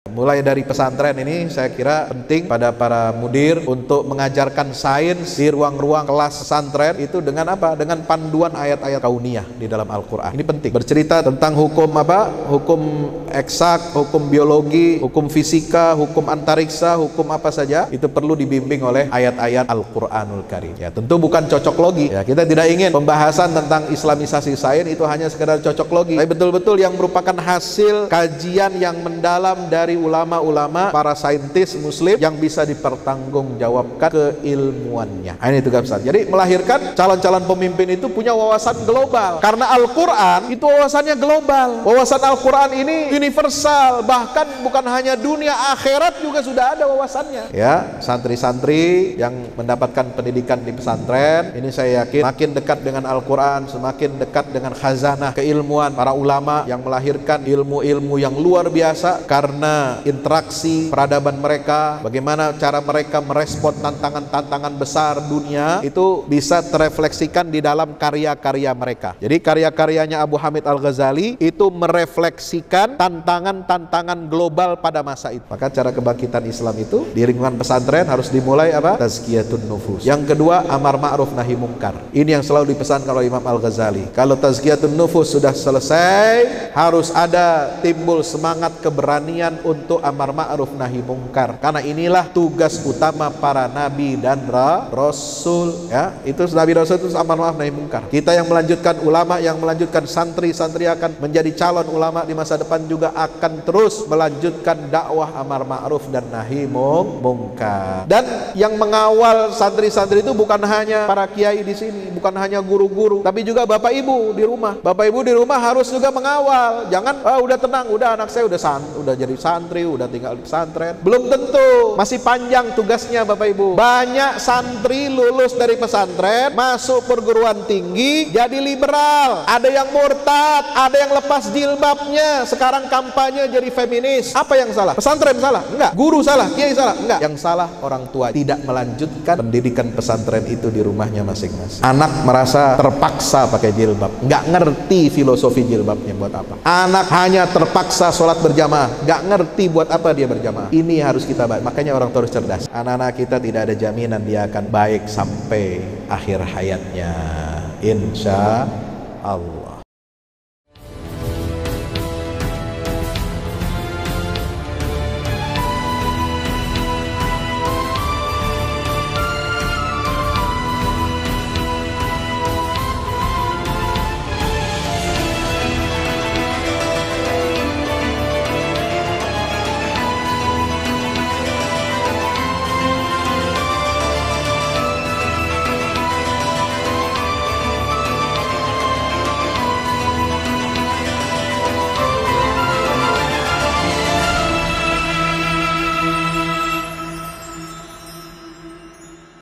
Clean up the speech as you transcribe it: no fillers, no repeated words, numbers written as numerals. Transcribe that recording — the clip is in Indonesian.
Mulai dari pesantren ini saya kira penting pada para mudir untuk mengajarkan sains di ruang-ruang kelas pesantren itu dengan apa? Dengan panduan ayat-ayat kauniyah di dalam Al-Quran. Ini penting. Bercerita tentang hukum apa? Hukum eksak, hukum biologi, hukum fisika, hukum antariksa, hukum apa saja itu perlu dibimbing oleh ayat-ayat Al-Quranul Karim. Ya, tentu bukan cocok logi. Ya, kita tidak ingin pembahasan tentang Islamisasi sains itu hanya sekedar cocok logi. Tapi betul-betul yang merupakan hasil kajian yang mendalam dari ulama-ulama, para saintis muslim yang bisa dipertanggungjawabkan keilmuannya. Ini tugas besar. Jadi melahirkan calon-calon pemimpin itu punya wawasan global. Karena Al-Quran itu wawasannya global. Wawasan Al-Quran ini universal. Bahkan bukan hanya dunia, akhirat juga sudah ada wawasannya. Ya, santri-santri yang mendapatkan pendidikan di pesantren, ini saya yakin makin dekat dengan Al-Quran, semakin dekat dengan khazanah keilmuan para ulama yang melahirkan ilmu-ilmu yang luar biasa karena interaksi peradaban mereka, bagaimana cara mereka merespon tantangan-tantangan besar dunia itu bisa terefleksikan di dalam karya-karya mereka. Jadi karya-karyanya Abu Hamid Al-Ghazali itu merefleksikan tantangan-tantangan global pada masa itu. Maka cara kebangkitan Islam itu di lingkungan pesantren harus dimulai apa? Tazkiyatun nufus. Yang kedua, amar ma'ruf nahi mungkar. Ini yang selalu dipesankan oleh Imam Al-Ghazali. Kalau tazkiyatun nufus sudah selesai, harus ada timbul semangat keberanian untuk amar ma'ruf nahi mungkar. Karena inilah tugas utama para nabi dan rasul. Ya, itu nabi rasul itu amar ma'ruf nahi mungkar. Kita yang melanjutkan ulama, yang melanjutkan santri akan menjadi calon ulama di masa depan juga akan terus melanjutkan dakwah amar ma'ruf dan nahi mungkar. Dan yang mengawal santri-santri itu bukan hanya para kiai di sini, bukan hanya guru-guru, tapi juga bapak ibu di rumah. Bapak ibu di rumah harus juga mengawal. Jangan udah tenang, udah anak saya udah jadi santri, udah tinggal di pesantren. Belum tentu, masih panjang tugasnya Bapak Ibu. Banyak santri lulus dari pesantren, masuk perguruan tinggi, jadi liberal. Ada yang murtad, ada yang lepas jilbabnya, sekarang kampanye jadi feminis. Apa yang salah? Pesantren salah? Enggak. Guru salah? Kiai salah? Enggak. Yang salah orang tua tidak melanjutkan pendidikan pesantren itu di rumahnya masing-masing. Anak merasa terpaksa pakai jilbab, enggak ngerti filosofi jilbabnya buat apa. Anak hanya terpaksa sholat berjamaah, enggak ngerti buat apa dia berjamaah. Ini harus kita baik. Makanya orang tua harus cerdas. Anak-anak kita tidak ada jaminan dia akan baik sampai akhir hayatnya, insya Allah.